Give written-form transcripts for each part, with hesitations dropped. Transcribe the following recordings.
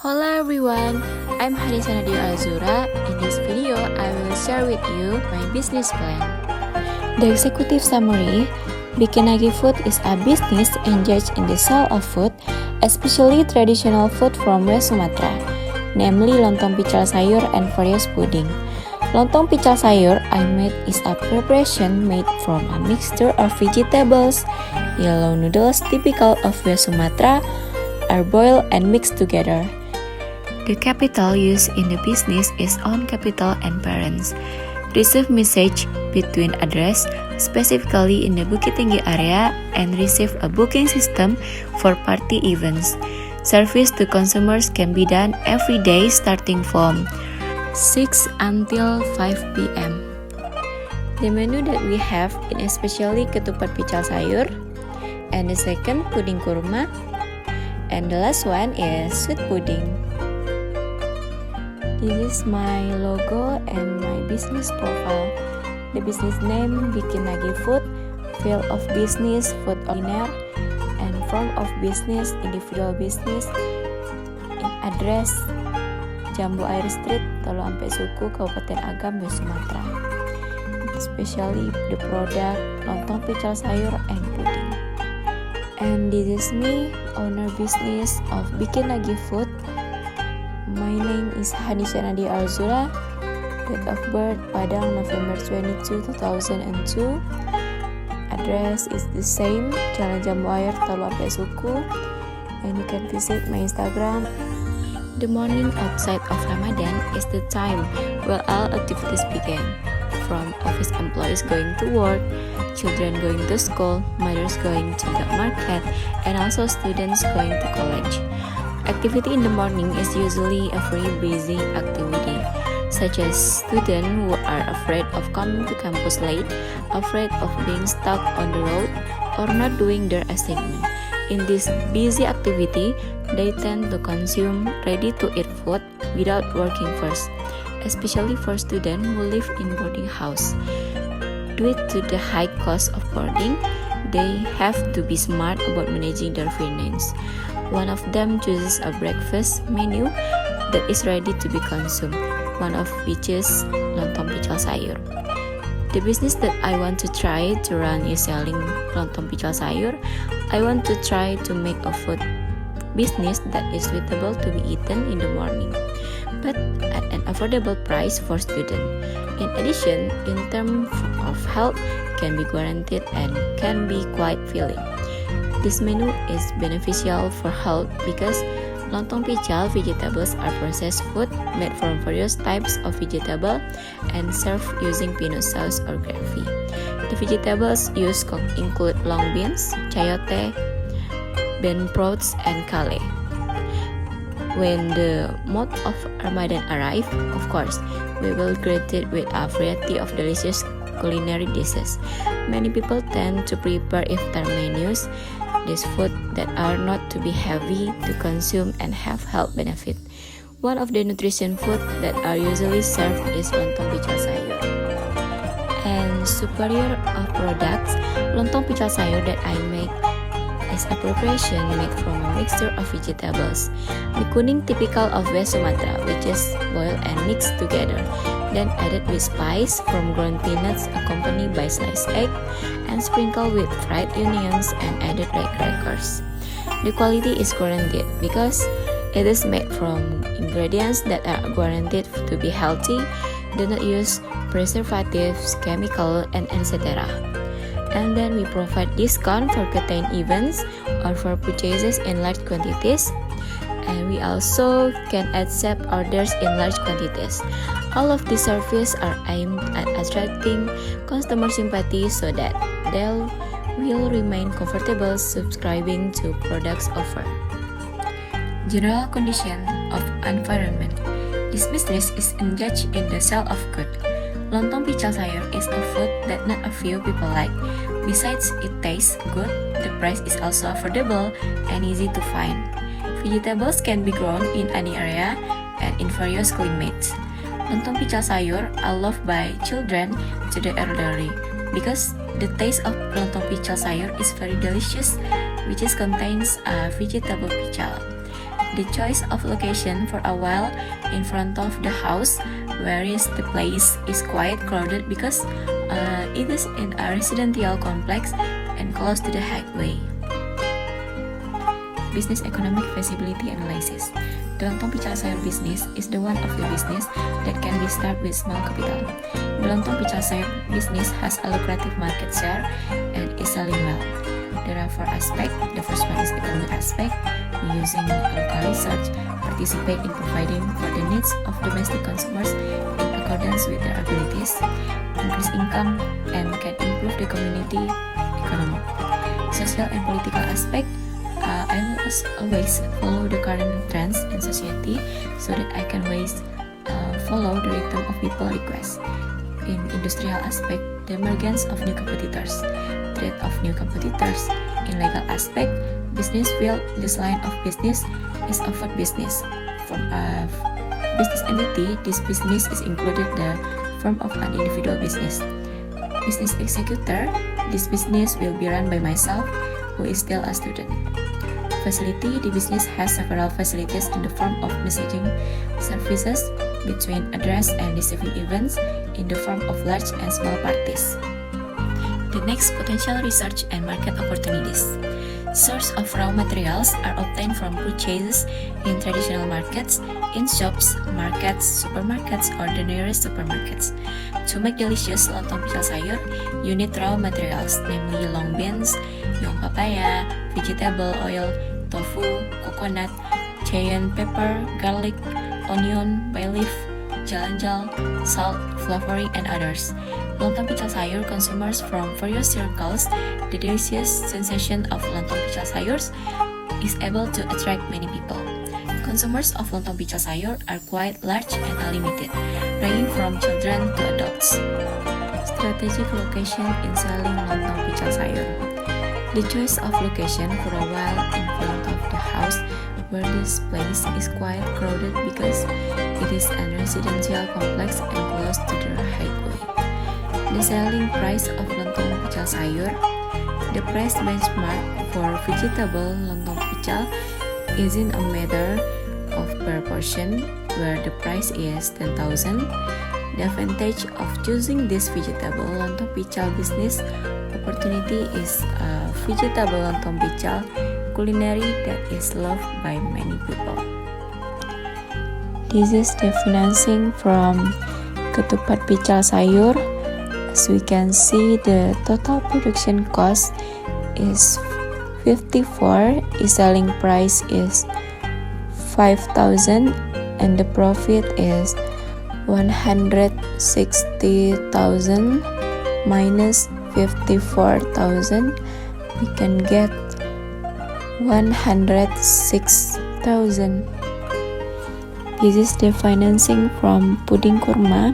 Hello everyone, I'm Hadisa Nadia Azura. In this video, I will share with you my business plan. The executive summary: Bikinagi Food is a business engaged in the sale of food, especially traditional food from West Sumatra, namely lontong pical sayur and various pudding. Lontong pical sayur I made is a preparation made from a mixture of vegetables. Yellow noodles typical of West Sumatra are boiled and mixed together. The capital used in the business is own capital and parents. Receive message between address, specifically in the Bukit Tinggi area, and receive a booking system for party events. Service to consumers can be done every day starting from 6 until 5 p.m. The menu that we have in especially ketupat pical sayur, and the second pudding kurma, and the last one is sweet pudding. This is my logo and my business profile. The business name Bikinagi Food, field of business food owner, and front of business individual business. In address Jambu Air Street, Tolo Ampe Suku, Kabupaten Agam, West Sumatra. Especially the product lontong pical sayur and pudding. And this is me, owner business of Bikinagi Food. My name is Hadisa Nadia Azura. Date of birth Padang, November 22, 2002. Address is the same, Jalan Jambu Air, Tolo Ampe Suku. And you can visit my Instagram. The morning outside of Ramadan is the time where all activities begin. From office employees going to work, children going to school, mothers going to the market, and also students going to college. Activity in the morning is usually a very busy activity, such as students who are afraid of coming to campus late, afraid of being stuck on the road, or not doing their assignment. In this busy activity, they tend to consume ready-to-eat food without working first, especially for students who live in boarding house. Due to the high cost of boarding, they have to be smart about managing their finance. One of them chooses a breakfast menu that is ready to be consumed, one of which is lontong pical sayur. The business that I want to try to run is selling lontong pical sayur. I want to try to make a food business that is suitable to be eaten in the morning, but at an affordable price for students. In addition, in terms of health, can be guaranteed and can be quite filling. This menu is beneficial for health because lontong pical vegetables are processed food made from various types of vegetable and served using peanut sauce or gravy. The vegetables used include long beans, chayote, bean sprouts, and kale. When the month of Ramadan arrives, of course, we will greet it with a variety of delicious culinary dishes. Many people tend to prepare iftar menus, these food that are not to be heavy to consume and have health benefit. One of the nutrition food that are usually served is lontong pical sayur. And superior of products, lontong pical sayur that I make is a preparation made from a mixture of vegetables. The kuning typical of West Sumatra, which is boiled and mixed together, then added with spice from ground peanuts accompanied by sliced egg, and sprinkled with fried onions and added red crackers. The quality is guaranteed because it is made from ingredients that are guaranteed to be healthy, do not use preservatives, chemical, and etc. And then we provide discount for certain events or for purchases in large quantities. And we also can accept orders in large quantities. All of these services are aimed at attracting customer sympathy so that they will remain comfortable subscribing to products offered. General condition of environment. This business is engaged in the sale of goods. Lontong pical sayur is a food that not a few people like. Besides it tastes good, the price is also affordable and easy to find. Vegetables can be grown in any area and in various climates. Lontong pical sayur are loved by children to the elderly because the taste of lontong pical sayur is very delicious, which contains a vegetable pical. The choice of location for a while in front of the house, whereas the place is quite crowded because it is in a residential complex and close to the highway. Business Economic Feasibility Analysis. The Lontong Pical Sayur business is the one of the business that can be started with small capital. The Lontong Pical Sayur business has a lucrative market share and is selling well. There are 4 aspects. The first one is economic aspect. Using local research, participate in providing for the needs of domestic consumers in accordance with their abilities, increase income, and can improve the community economy. Social and political aspect. I will always follow the current trends in society so that I can always follow the rhythm of people requests. In industrial aspect, the emergence of new competitors, threat of new competitors. In legal aspect, business field, this line of business is a food business. From a business entity, this business is included the form of an individual business. Business executor, this business will be run by myself, who is still a student. Facility, the business has several facilities in the form of messaging services between address and receiving events in the form of large and small parties. The next, potential research and market opportunities. Source of raw materials are obtained from purchases in traditional markets, in shops, markets, supermarkets, or the nearest supermarkets. To make delicious lontong pical sayur, you need raw materials, namely long beans, young papaya, vegetable oil, tofu, coconut, cayenne pepper, garlic, onion, bay leaf, jalanjal, salt, flavoring, and others. Lontong pical sayur consumers from various circles, the delicious sensation of lontong pical sayurs is able to attract many people. Consumers of lontong pical sayur are quite large and unlimited, ranging from children to adults. Strategic location in selling lontong pical sayur. The choice of location for a while in front of the house where this place is quite crowded because it is a residential complex and close to the highway. The selling price of lontong pical sayur. The price benchmark for vegetable lontong pical is in a matter of proportion where the price is 10,000. The advantage of choosing this vegetable lontong pical business opportunity is a vegetable lontong pical culinary that is loved by many people. This is the financing from Ketupat Pical Sayur. As we can see, the total production cost is 54, the selling price is 5,000, and the profit is 160,000 minus 54,000. We can get 106,000. This is the financing from Puding Kurma.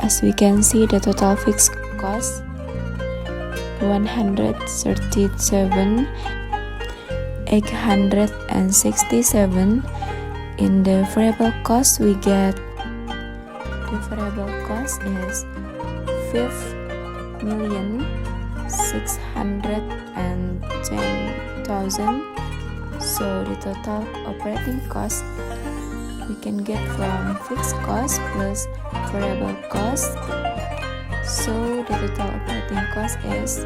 As we can see, the total fixed cost 137, 867. In the variable cost, we get the variable cost is 5,610,000. So the total operating cost we can get from fixed cost plus variable cost. So the total operating cost is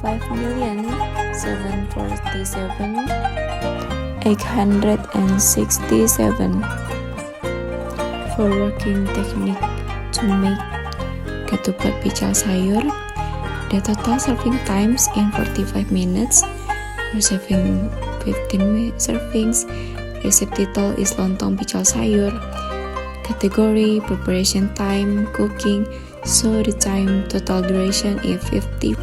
5,747,867. For working technique to make ketupat pical sayur, the total serving times in 45 minutes. Receiving 15 servings. Recipe title is lontong pical sayur. Category, preparation time, cooking. So the time total duration is 55.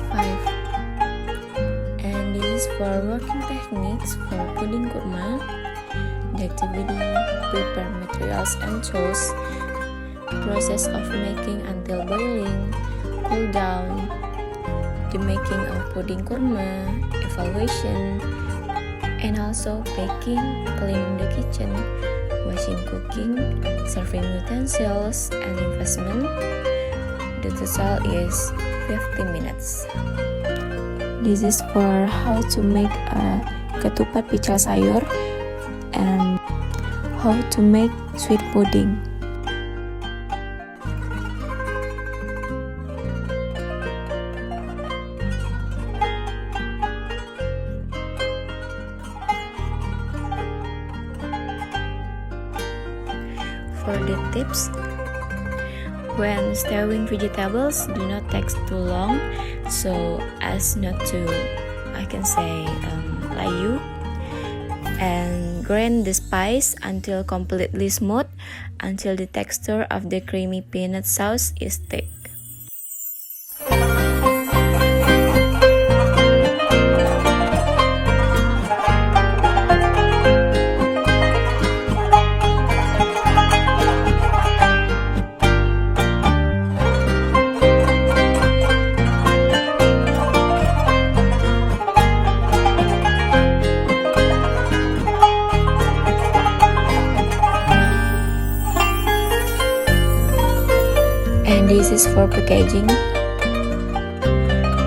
And this is for working techniques for Puding Kurma. The activity, prepare materials and tools. Process of making until boiling, cool down. The making of Puding Kurma, evaluation, and also baking, cleaning the kitchen, washing, cooking, serving utensils, and investment. The total is 50 minutes. This is for how to make a ketupat pical sayur, and how to make sweet pudding. For the tips, when stirring vegetables, do not take too long so as not to, I can say, layu. And grind the spice until completely smooth, until the texture of the creamy peanut sauce is thick. And this is for packaging,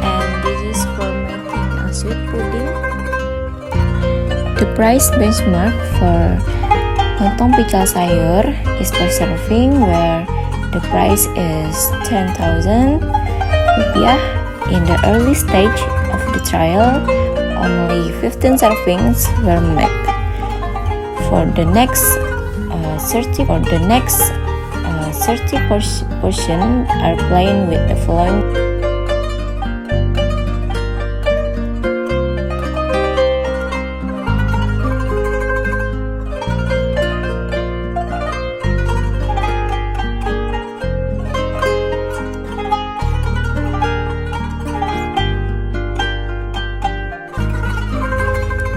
and this is for making a sweet pudding. The price benchmark for lontong pical sayur is per serving, where the price is 10,000 rupiah. In the early stage of the trial, only 15 servings were made. For the next 30 portion are plain with the following.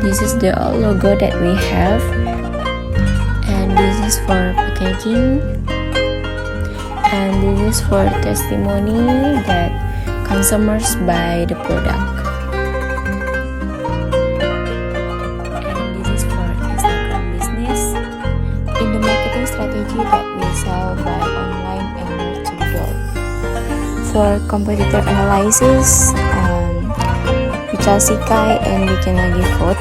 This is the logo that we have, and this is for packaging. And this is for testimony that consumers buy the product. And this is for Instagram business. In the marketing strategy that we sell by online and door to door. For competitor analysis, Pical Sikai and Bikin Lagi Food.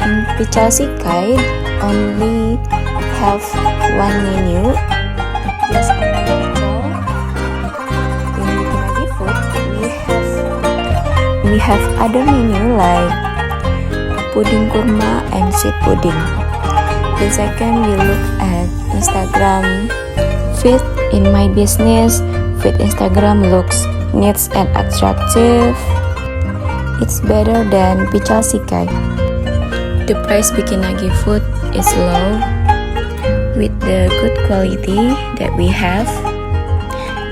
In Pical Sikai only have one menu. Just only pical. In Bikin Lagi Food, we have other menu like pudding kurma and sweet pudding. The second, we look at Instagram feed. In my business, feed Instagram looks neat and attractive. It's better than Pical Sikai. The price Bikin Lagi Food is low with the good quality that we have,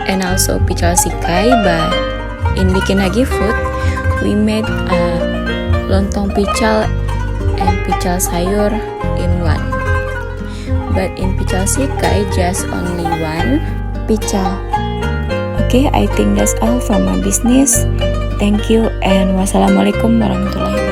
and also Pical Sikai. But in Bikin Lagi Food, we made a lontong pical and pical sayur in one. But in Pical Sikai, just only one pical. Okay, I think that's all for my business. Thank you and wassalamualaikum warahmatullahi wabarakatuh.